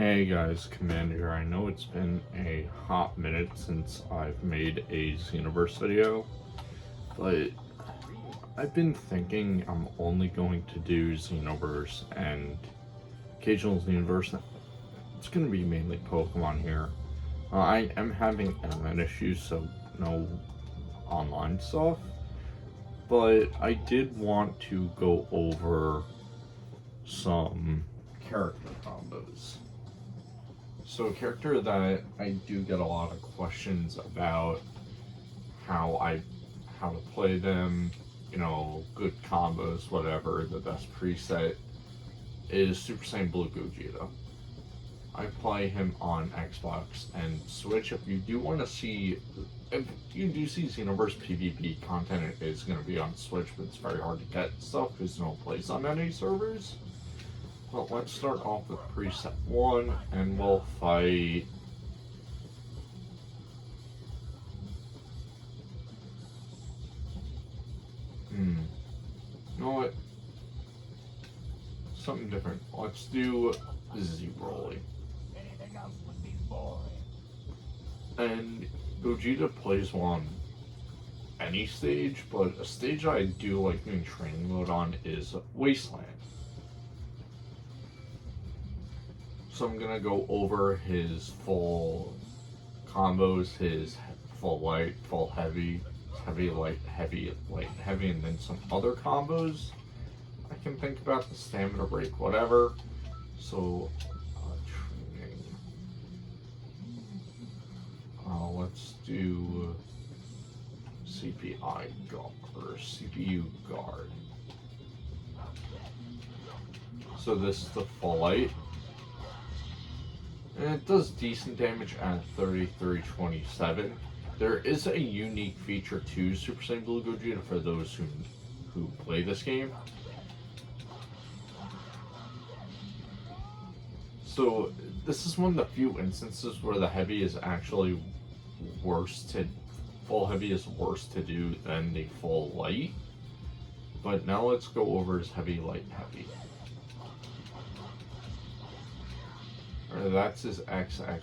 Hey guys, Commander here. I know it's been a hot minute since I've made a Xenoverse video, but I've been thinking I'm only going to do Xenoverse and occasional Xenoverse. It's going to be mainly Pokemon here. I am having internet issues, so no online stuff, but I did want to go over some character combos. So a character that I do get a lot of questions about how to play them, good combos, whatever, the best preset, is Super Saiyan Blue Gogeta. I play him on Xbox and Switch. If you do see Xenoverse PvP content, it is going to be on Switch, but it's very hard to get stuff because no one plays on any servers. Well, let's start off with preset 1, and we'll fight... You know what? Something different. Let's do Z-Broly. And Gogeta plays well on any stage, but a stage I do like doing training mode on is Wasteland. So I'm gonna go over his full combos, his full light, full heavy, heavy, light, heavy, light, heavy, and then some other combos. I can think about the stamina break, whatever. So, training. Let's do CPI guard, or CPU guard. So this is the full light. And it does decent damage at 3327. There is a unique feature to Super Saiyan Blue Gogeta for those who play this game. So this is one of the few instances where the heavy is actually full heavy is worse to do than the full light. But now let's go over his heavy, light, heavy. That's his XX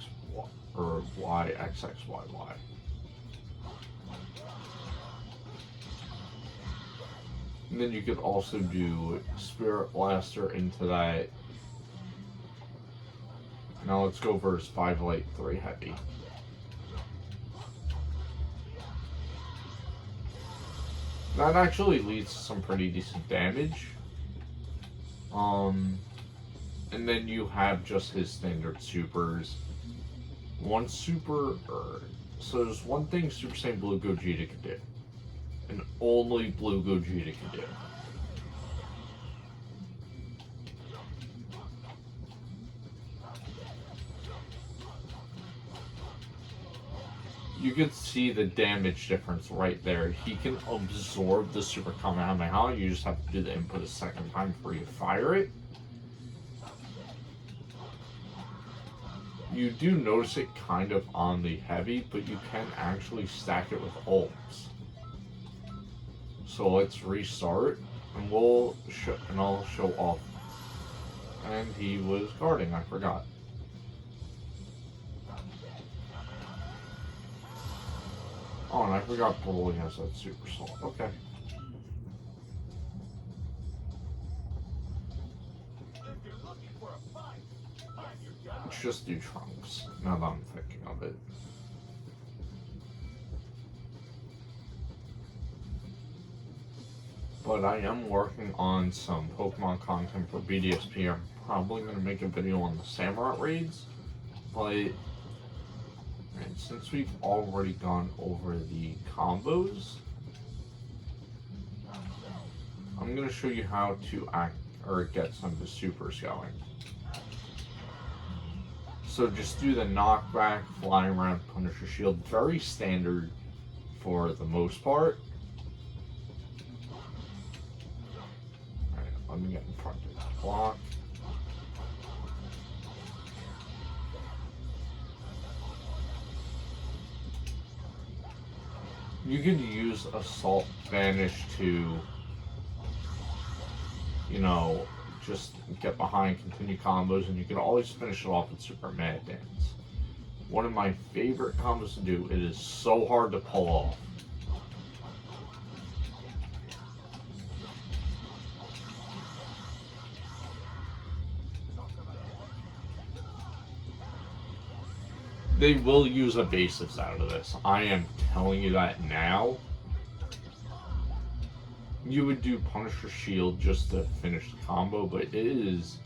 or YXXYY. And then you could also do Spirit Blaster into that. Now let's go over his 5 light, 3 heavy. That actually leads to some pretty decent damage. And then you have just his standard supers. So there's one thing Super Saiyan Blue Gogeta can do. And only Blue Gogeta can do. You can see the damage difference right there. He can absorb the Super Kamehameha. You just have to do the input a second time before you fire it. You do notice it kind of on the heavy, but you can actually stack it with ults. So let's restart, and I'll show off. And he was guarding, I forgot. Oh, and I forgot Broly has that super salt. Okay. Let's just do Trunks, now that I'm thinking of it. But I am working on some Pokemon content for BDSP. I'm probably going to make a video on the Samurott raids. But since we've already gone over the combos, I'm going to show you how to get some of the supers going. So just do the knockback, fly around, Punisher Shield. Very standard for the most part. Alright, let me get in front of that block. You can use Assault Vanish to, just get behind, continue combos, and you can always finish it off with Super Mad Dance. One of my favorite combos to do. It is so hard to pull off. They will use evasives out of this. I am telling you that now. You would do Punisher Shield just to finish the combo, but it is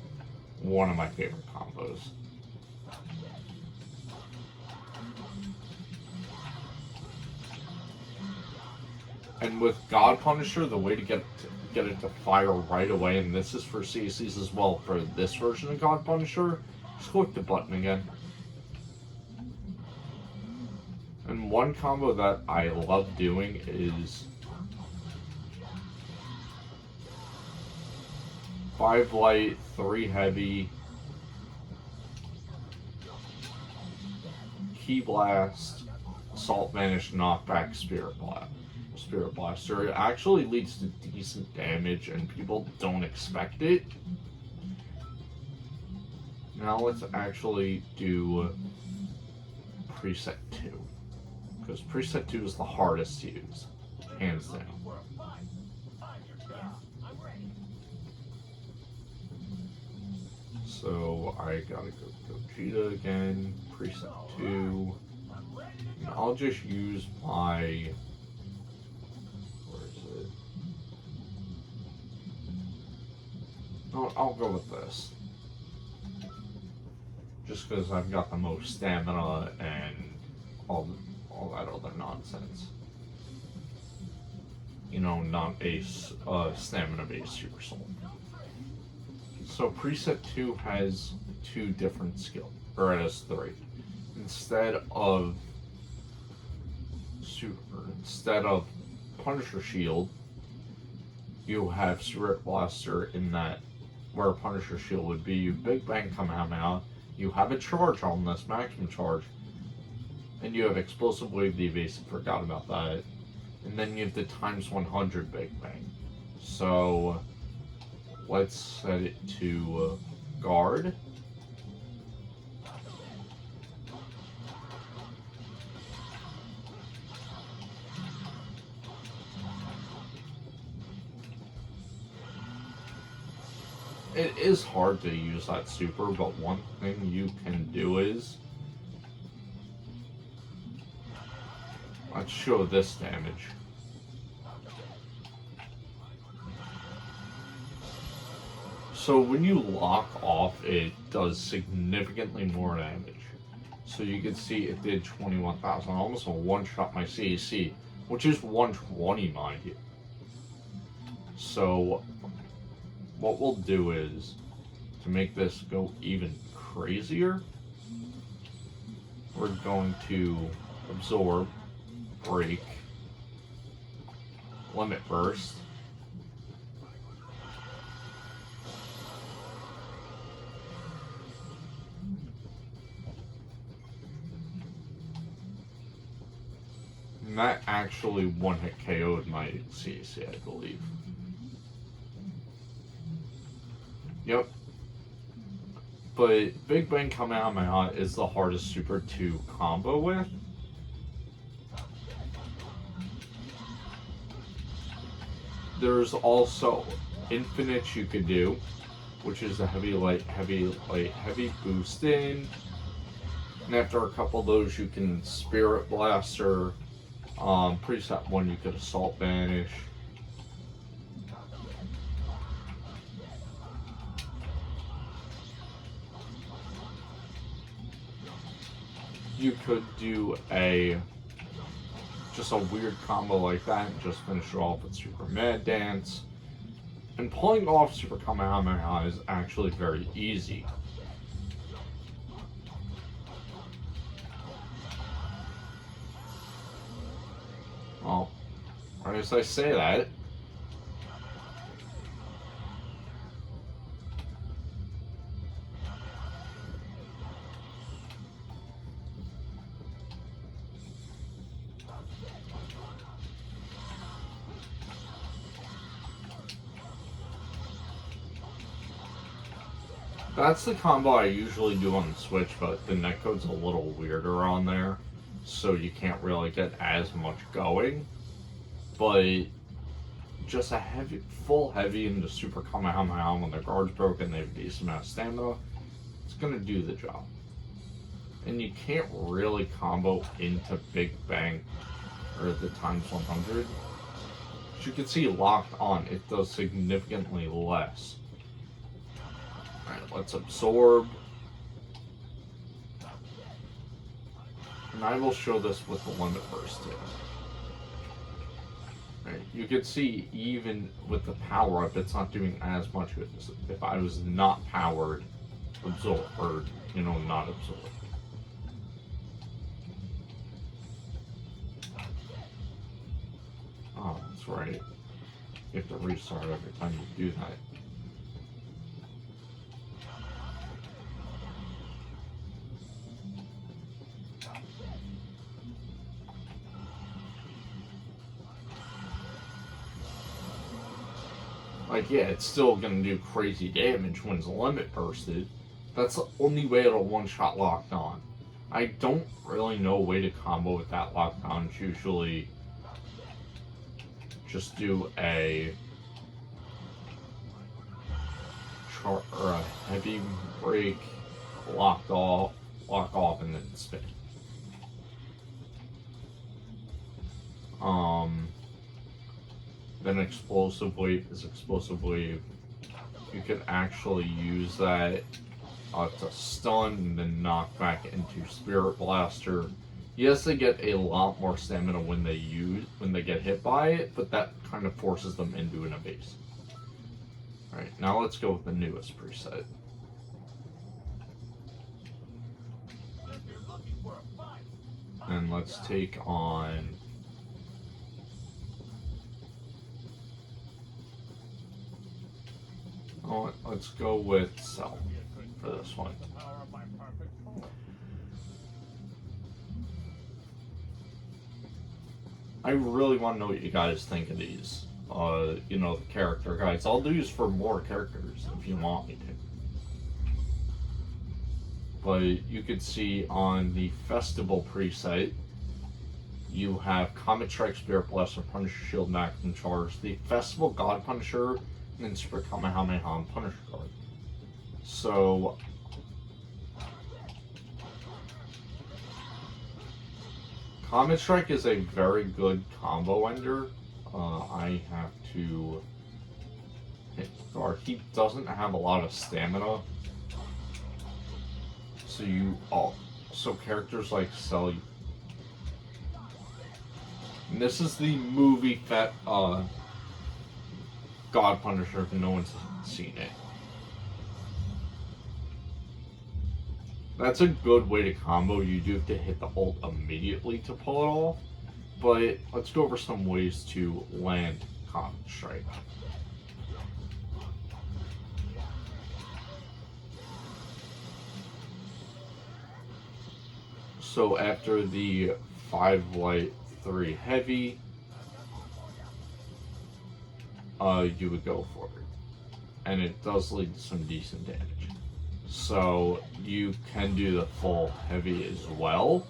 one of my favorite combos. And with God Punisher, the way to get it to fire right away, and this is for CCs as well, for this version of God Punisher, just click the button again. And one combo that I love doing is 5 light, 3 heavy, Key Blast, Assault Vanish, Knockback, Spirit Blaster. It actually leads to decent damage and people don't expect it. Now let's actually do preset 2. Because preset 2 is the hardest to use, hands down. So I gotta go Gogeta again, preset 2. And I'll just use my, where is it? No, I'll go with this. Just because I've got the most stamina and all that other nonsense. You know, not a stamina-based Super Soul. So preset 2 has 2 different skills, or it has 3. Instead of Punisher Shield, you have Spirit Blaster in that where Punisher Shield would be. You Big Bang Kamehameha. You have a charge on this, maximum charge. And you have Explosive Wave, the evasive, forgot about that. And then you have the times 100 Big Bang. So let's set it to guard. It is hard to use that super, but one thing you can do is, let's show this damage. So when you lock off, it does significantly more damage. So you can see it did 21,000, almost a one-shot my CAC, which is 120, mind you. So what we'll do is, to make this go even crazier, we're going to absorb, break, limit burst, and that actually one-hit KO'd my CAC, I believe. Yep. But Big Bang Kamehameha is the hardest super to combo with. There's also Infinite you could do, which is a heavy light, heavy boost in. And after a couple of those, you can Spirit Blaster. Preset 1, you could Assault Vanish. You could do just a weird combo like that and just finish it off with Super Mad Dance. And pulling off Super Kamehameha is actually very easy. Well, as I say that, That's the combo I usually do on the Switch, but the netcode's a little weirder on there, so you can't really get as much going. But just a full heavy into Super Kamehameha when their guard's broken, they have a decent amount of stamina. It's gonna do the job. And you can't really combo into Big Bang or the times 100. As you can see, locked on, it does significantly less. Alright, let's absorb. And I will show this with the limit burst too. Right, you can see even with the power up, it's not doing as much as if I was not powered, absorb, or, not absorb. Oh, that's right. You have to restart every time you do that. Like, yeah, it's still gonna do crazy damage when it's limit bursted. That's the only way it'll one-shot locked on. I don't really know a way to combo with that locked on. It's usually just do a or a heavy break, lock off, and then spin. Then explosive wave is explosive wave. You can actually use that to stun and then knock back into Spirit Blaster. Yes, they get a lot more stamina when they get hit by it, but that kind of forces them into an evasive. Alright, now let's go with the newest preset. And let's take on let's go with Cell for this one. I really want to know what you guys think of these. The character guides. I'll do these for more characters if you want me to. But you could see on the Festival preset, you have Comet Strike, Spirit Blaster, Punisher Shield, Maximum Charge, the Festival God Punisher, and then Super Kamehameha and Punisher card. So Comet Strike is a very good combo ender. I have to hit guard. He doesn't have a lot of stamina. So characters like Cell. And this is the movie God Punisher if no one's seen it. That's a good way to combo. You do have to hit the ult immediately to pull it off. But let's go over some ways to land Comet Strike. So after the 5 light, 3 heavy, you would go for it. And it does lead to some decent damage. So you can do the full heavy as well.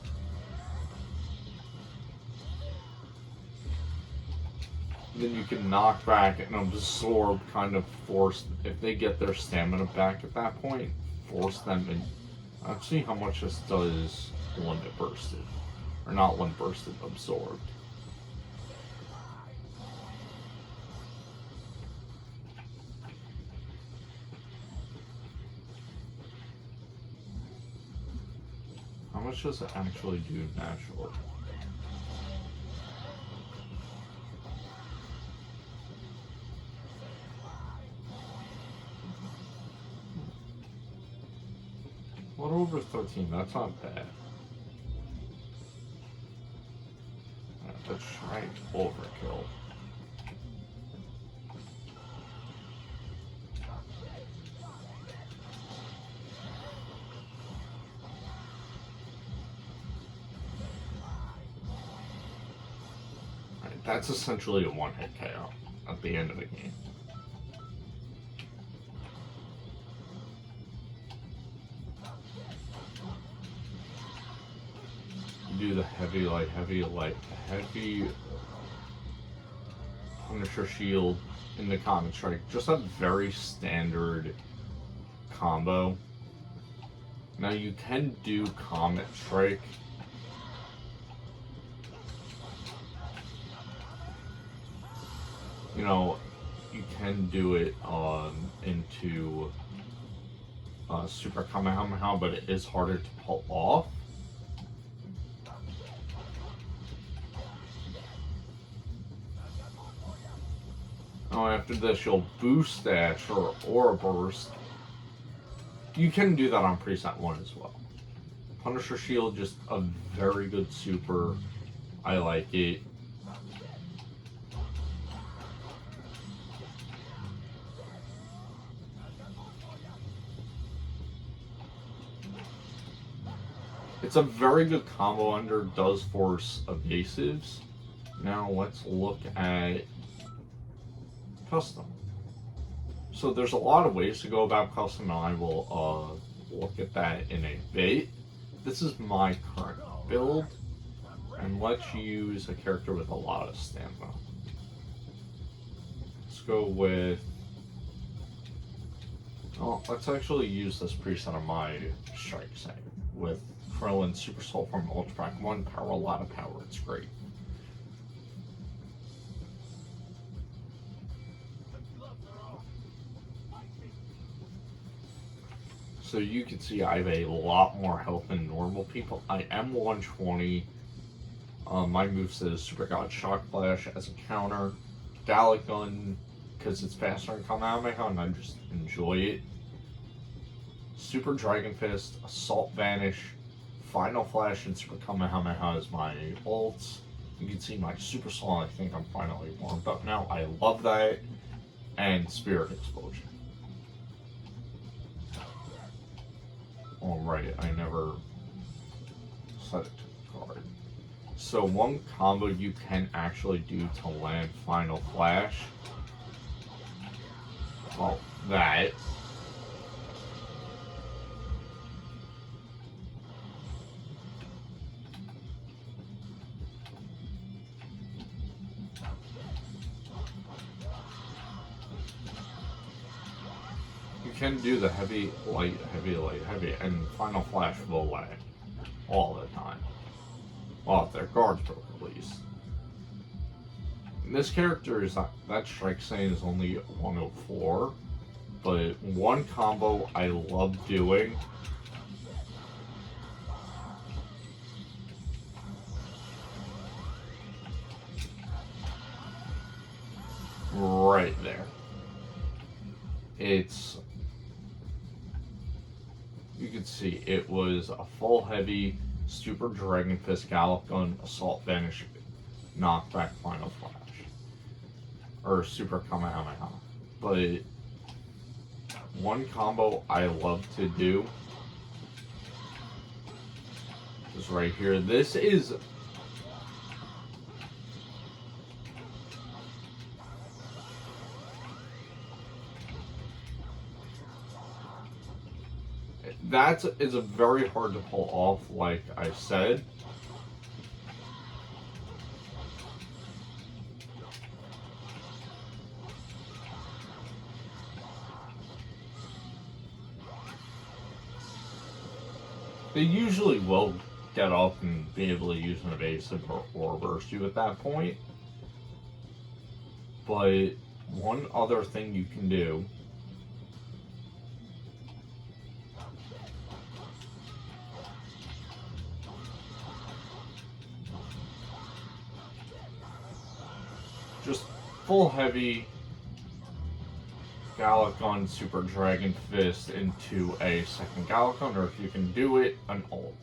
Then you can knock back and absorb, kind of force, if they get their stamina back at that point, force them in. Let's see how much this does limit bursted. Or not limit bursted, absorbed. How much does it actually do naturally? A little over 13, that's not bad. Let's try overkill. Alright, that's essentially a one-hit KO at the end of the game. do the heavy Punisher shield in the Comet Strike. Just a very standard combo. Now you can do Comet Strike. You know, you can do it into Super Kamehameha, but it is harder to pull off. Now after this, you'll boost dash or aura burst. You can do that on preset 1 as well. Punisher Shield, just a very good super. I like it. It's a very good combo under, does force evasives. Now let's look at custom. So there's a lot of ways to go about custom, and I will look at that in a bit. This is my current build, and let's use a character with a lot of stamina. Let's go with... Oh, let's actually use this preset on my strike set with Krillin Super Soul from Ultra Pack 1, power, a lot of power, it's great. So you can see I have a lot more health than normal people. I am 120. My moveset is Super God Shock Flash as a counter. Gallic Gun, because it's faster than Kamehameha and I just enjoy it. Super Dragon Fist, Assault Vanish, Final Flash, and Super Kamehameha is my ults. You can see my Super Soul, I think I'm finally warmed up now. I love that. And Spirit Explosion. Alright, I never set it to the card. So one combo you can actually do to land Final Flash. Well, that. You can do the heavy, light, and Final Flash will lag all the time. Well, if their guard's broke, at least. And this character is that strike saying is only 104, but one combo I love doing. Right there. It's, you can see it was a full heavy Super Dragon Fist, Gallic Gun, Assault Vanish, Knockback, Final Flash, or Super Kamehameha. But one combo I love to do is right here. This is that is a very hard to pull off, like I said. They usually will get up and be able to use an evasive or burst you at that point. But one other thing you can do just full heavy Gallic Gun, Super Dragon Fist into a second Gallic Gun, or if you can do it, an ult.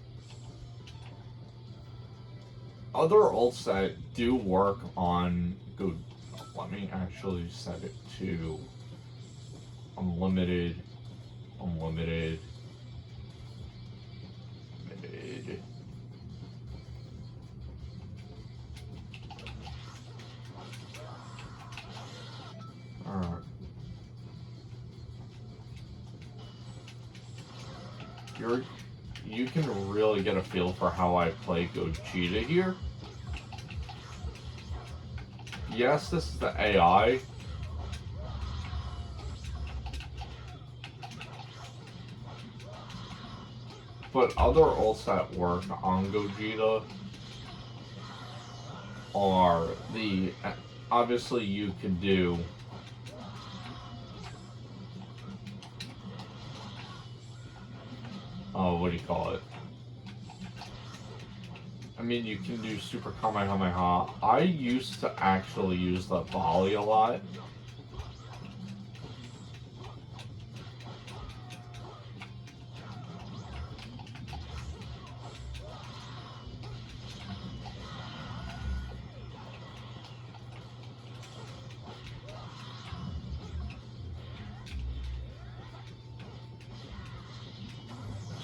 Other ults that do work on good, let me actually set it to unlimited, limited. Alright. you can really get a feel for how I play Gogeta here. Yes, this is the AI. But other ults that work on Gogeta are the... Obviously, you could do... what do you call it? I mean, you can do Super Kamehameha. I used to actually use the volley a lot.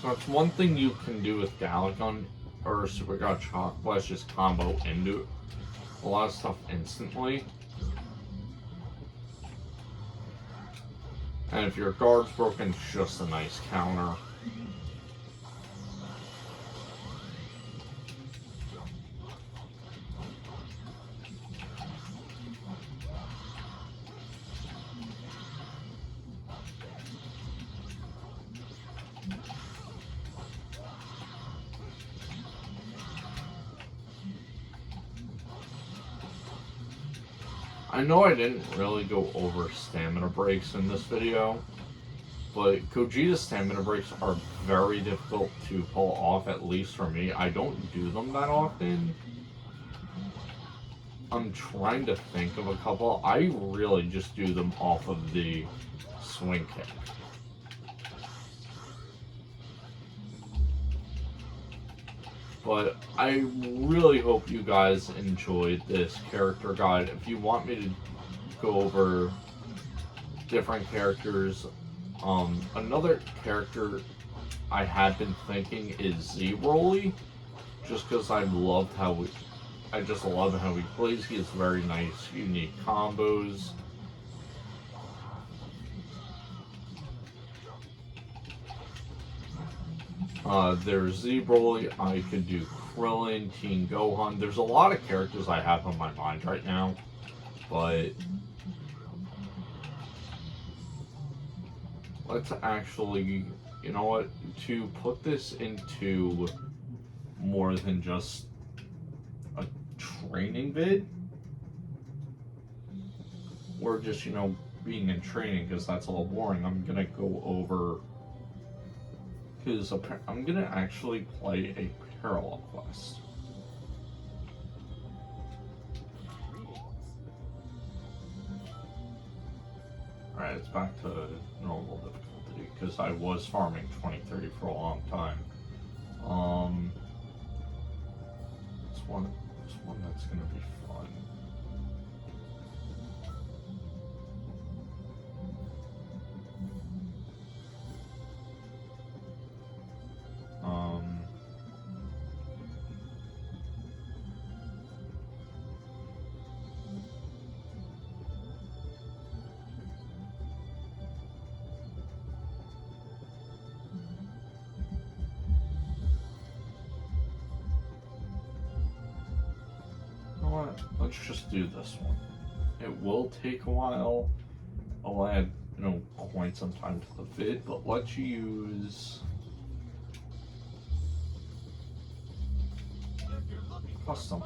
So it's one thing you can do with Galagon or Super God Shock Blast, just combo into a lot of stuff instantly. And if your guard's broken, it's just a nice counter. I know I didn't really go over stamina breaks in this video, but Gogeta's stamina breaks are very difficult to pull off, at least for me. I don't do them that often. I'm trying to think of a couple. I really just do them off of the swing kick. But I really hope you guys enjoyed this character guide. If you want me to go over different characters, another character I had been thinking is Z-Broly, just because I just love how he plays. He has very nice, unique combos. There's Z-Broly, I could do Krillin, Teen Gohan. There's a lot of characters I have on my mind right now, but let's actually, you know what, to put this into more than just a training vid, or just, you know, being in training, because that's a little boring, I'm gonna go over... Because I'm gonna actually play a parallel quest. Alright, it's back to normal difficulty, because I was farming 2030 for a long time. It's one that's gonna be fun. Let's just do this one. It will take a while. I'll add, you know, quite some time to the vid, but let's use custom.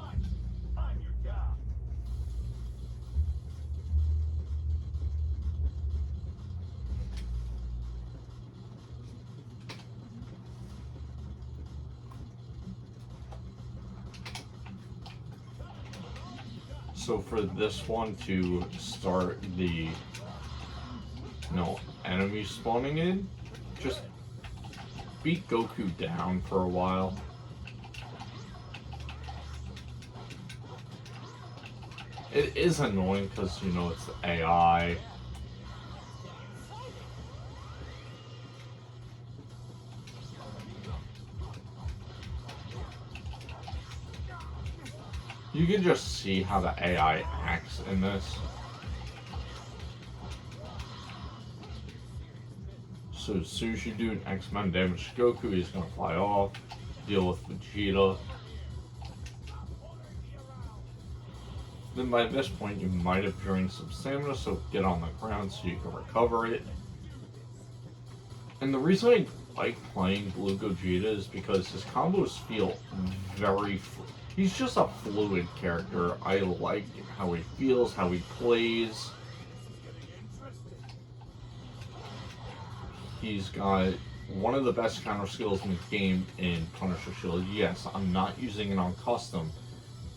So for this one to start the, you know, enemy spawning in, just beat Goku down for a while. It is annoying because, you know, it's the AI. You can just see how the AI acts in this. So as soon as you do an X amount of damage to Goku, he's going to fly off, deal with Vegeta. Then by this point, you might have drained some stamina, so get on the ground so you can recover it. And the reason I like playing Blue Gogeta is because his combos feel very... He's just a fluid character. I like how he feels, how he plays. He's got one of the best counter skills in the game in Punisher Shield. Yes, I'm not using it on custom,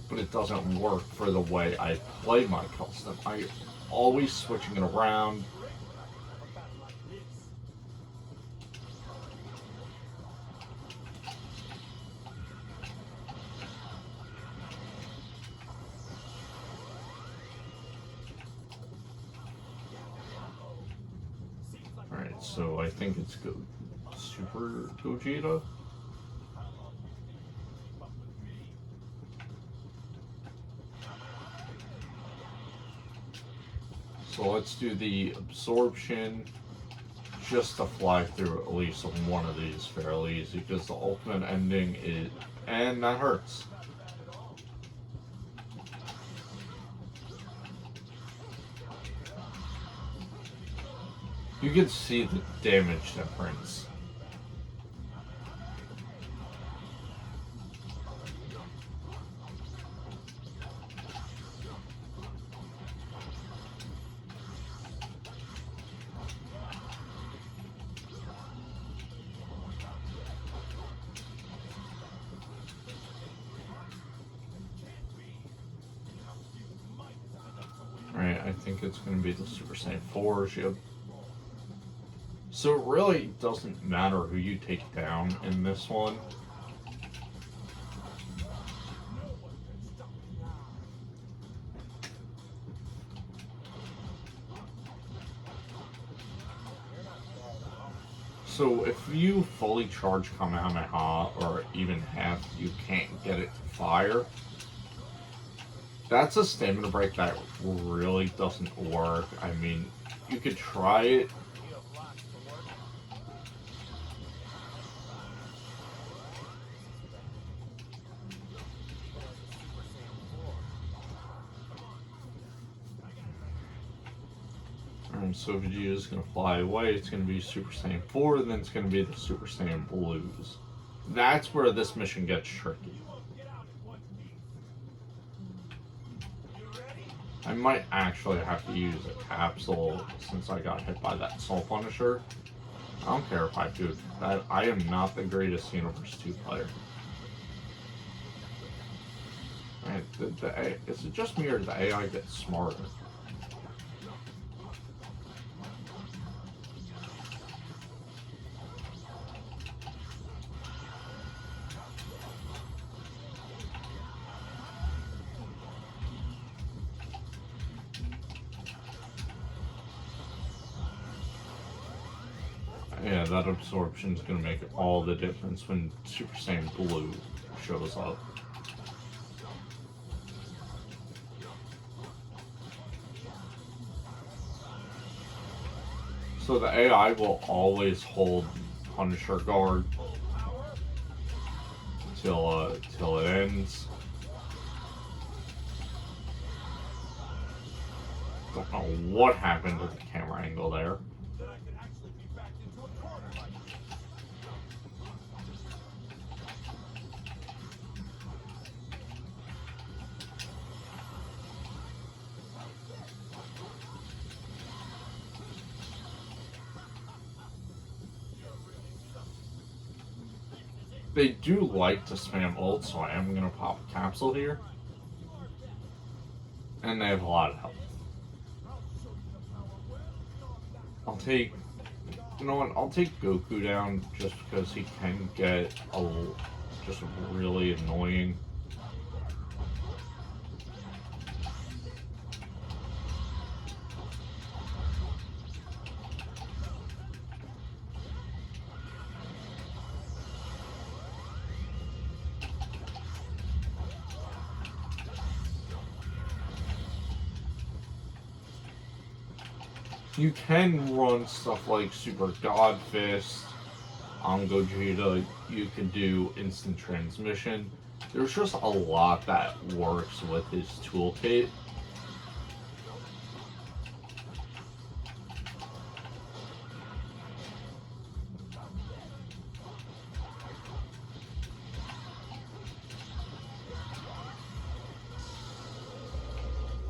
but it doesn't work for the way I play my custom. I'm always switching it around. Alright, so I think it's Super Gogeta. So let's do the absorption just to fly through at least one of these fairly easy, because the ultimate ending is... and that hurts. You can see the damage difference. Alright, I think it's going to be the Super Saiyan 4 ship. So it really doesn't matter who you take down in this one. So if you fully charge Kamehameha, or even half, you can't get it to fire. That's a stamina break that really doesn't work. I mean, you could try it. So Vegeta is going to fly away. It's going to be Super Saiyan 4, and then it's going to be the Super Saiyan Blues. That's where this mission gets tricky. I might actually have to use a capsule since I got hit by that Soul Punisher. I don't care if I do that. I am not the greatest Universe 2 player. Right, is it just me or the AI gets smarter? Yeah, that absorption is going to make all the difference when Super Saiyan Blue shows up. So the AI will always hold Punisher guard till it ends. Don't know what happened to the camera angle there. They do like to spam ult, so I am going to pop a capsule here. And they have a lot of health. You know what, I'll take Goku down just because he can get just really annoying. You can run stuff like Super God Fist on Gogeta. You can do instant transmission. There's just a lot that works with his toolkit.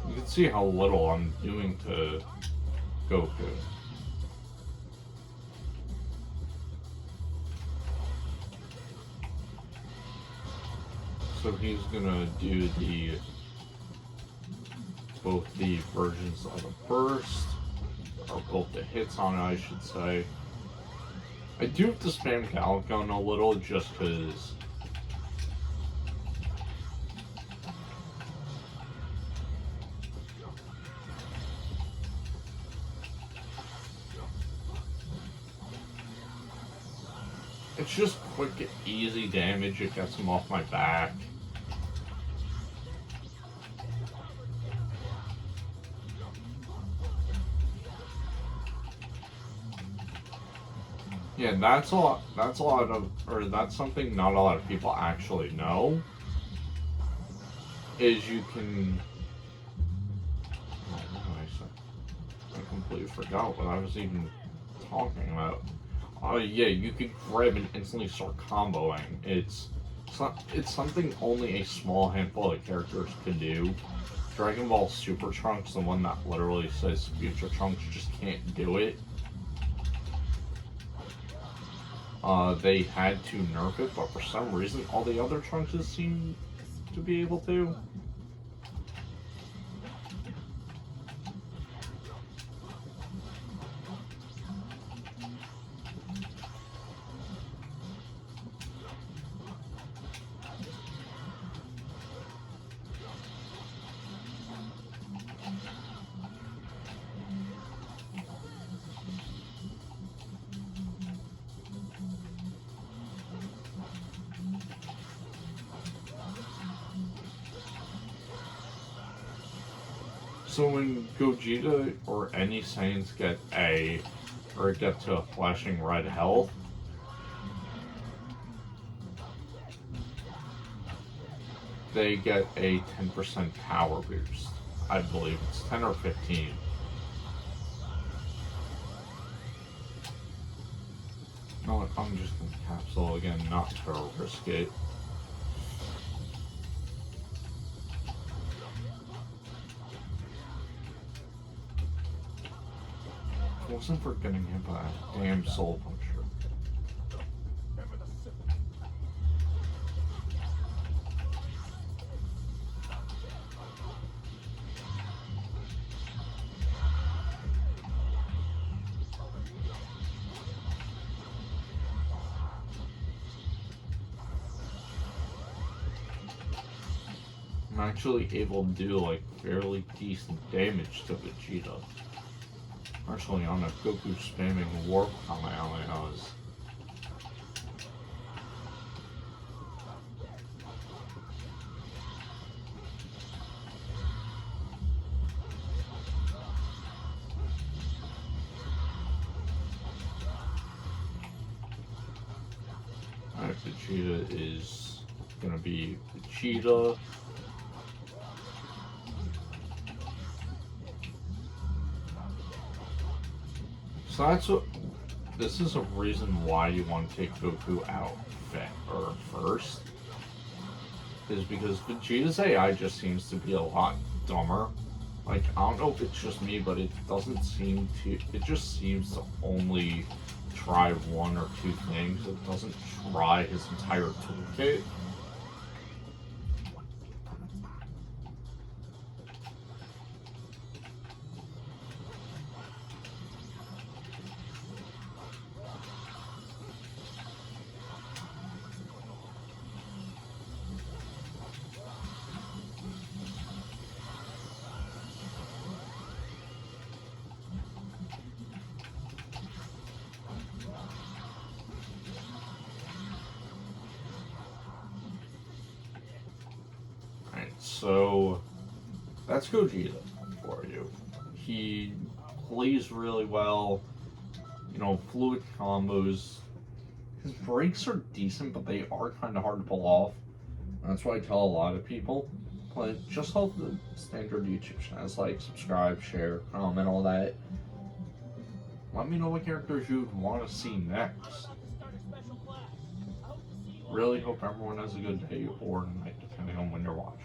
You can see how little I'm doing to Goku. So he's gonna do both the versions of the burst, or both the hits on it, I should say. I do have to spam Galacon a little just because it's just quick, easy damage. It gets him off my back. Yeah, that's a lot of, or that's something not a lot of people actually know, is you can, I completely forgot what I was even talking about. Yeah, you could grab and instantly start comboing. It's something only a small handful of characters can do. Dragon Ball Super Trunks, the one that literally says Future Trunks, just can't do it. They had to nerf it, but for some reason all the other Trunkses seem to be able to. So when Gogeta or any Saiyans get to a flashing red health, they get a 10% power boost. I believe it's 10 or 15. No, I'm just gonna capsule again, not to risk it. I wasn't for getting hit by a damn soul puncture. I'm actually able to do like fairly decent damage to Vegeta. Partially on a Goku spamming warp Kamehamehas. Alright, Vegeta is gonna be Vegeta. So that's what. This is a reason why you want to take Goku out first. Is because Vegeta's AI just seems to be a lot dumber. Like, I don't know if it's just me, but it doesn't seem to. It just seems to only try one or two things. It doesn't try his entire toolkit. So that's Gogeta for you. He plays really well. You know, fluid combos. His breaks are decent, but they are kind of hard to pull off. That's why I tell a lot of people. But just help the standard YouTube channels, like subscribe, share, comment, all that. Let me know what characters you'd want to see next. Really hope everyone has a good day or night, depending on when you're watching.